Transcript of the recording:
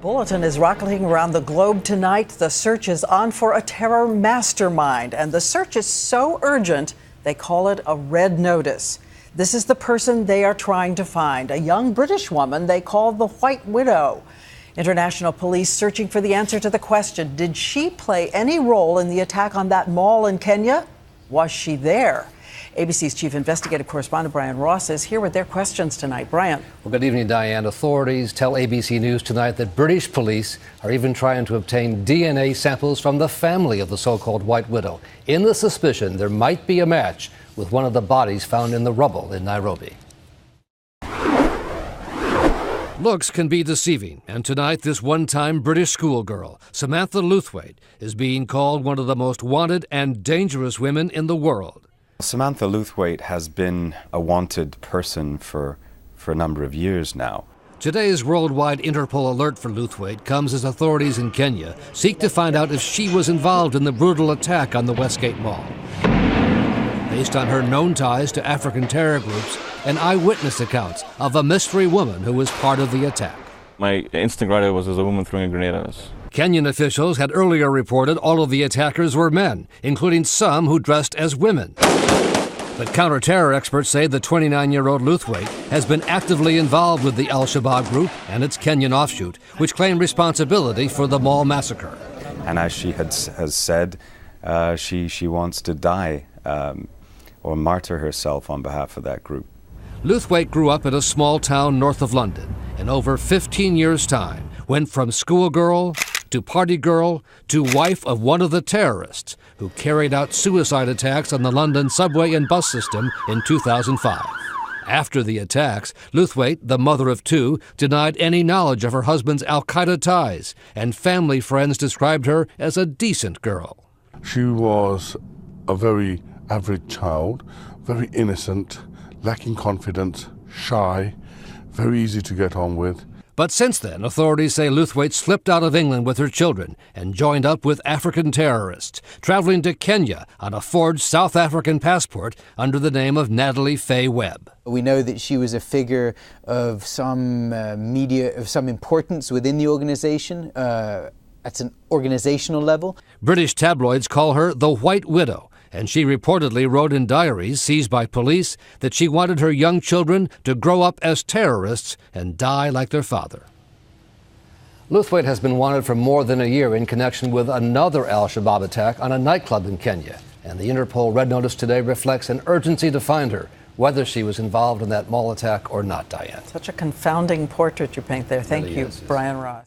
Bulletin is rocketing around the globe tonight. The search is on for a terror mastermind, and the search is so urgent they call it a red notice. This is the person they are trying to find, a young British woman they call the White Widow. International police searching for the answer to the question, did she play any role in the attack on that mall in Kenya? Was she there? ABC's chief investigative correspondent Brian Ross is here with their questions tonight. Brian. Well, good evening, Diane. Authorities tell ABC News tonight that British police are even trying to obtain DNA samples from the family of the so-called White Widow, in the suspicion there might be a match with one of the bodies found in the rubble in Nairobi. Looks can be deceiving, and tonight this one-time British schoolgirl, Samantha Lewthwaite, is being called one of the most wanted and dangerous women in the world. Samantha Lewthwaite has been a wanted person for a number of years now. Today's worldwide Interpol alert for Lewthwaite comes as authorities in Kenya seek to find out if she was involved in the brutal attack on the Westgate Mall. Based on her known ties to African terror groups and eyewitness accounts of a mystery woman who was part of the attack. My instinct right away was there's a woman throwing a grenade at us. Kenyan officials had earlier reported all of the attackers were men, including some who dressed as women. But counter-terror experts say the 29-year-old Lewthwaite has been actively involved with the Al-Shabaab group and its Kenyan offshoot, which claimed responsibility for the mall massacre. And as she has said, she wants to die or martyr herself on behalf of that group. Lewthwaite grew up in a small town north of London. In over 15 years' time, went from schoolgirl to party girl to wife of one of the terrorists who carried out suicide attacks on the London subway and bus system in 2005. After the attacks, Lewthwaite, the mother of two, denied any knowledge of her husband's al-Qaeda ties, and family friends described her as a decent girl. She was a very average child, very innocent, lacking confidence, shy, very easy to get on with. But since then, authorities say Lewthwaite slipped out of England with her children and joined up with African terrorists, traveling to Kenya on a forged South African passport under the name of Natalie Faye Webb. We know that she was a figure of some importance within the organization at an organizational level. British tabloids call her the White Widow, and she reportedly wrote in diaries seized by police that she wanted her young children to grow up as terrorists and die like their father. Lewthwaite has been wanted for more than a year in connection with another Al-Shabaab attack on a nightclub in Kenya. And the Interpol Red Notice today reflects an urgency to find her, whether she was involved in that mall attack or not, Diane. Such a confounding portrait you paint there. Thank you, Brian Ross.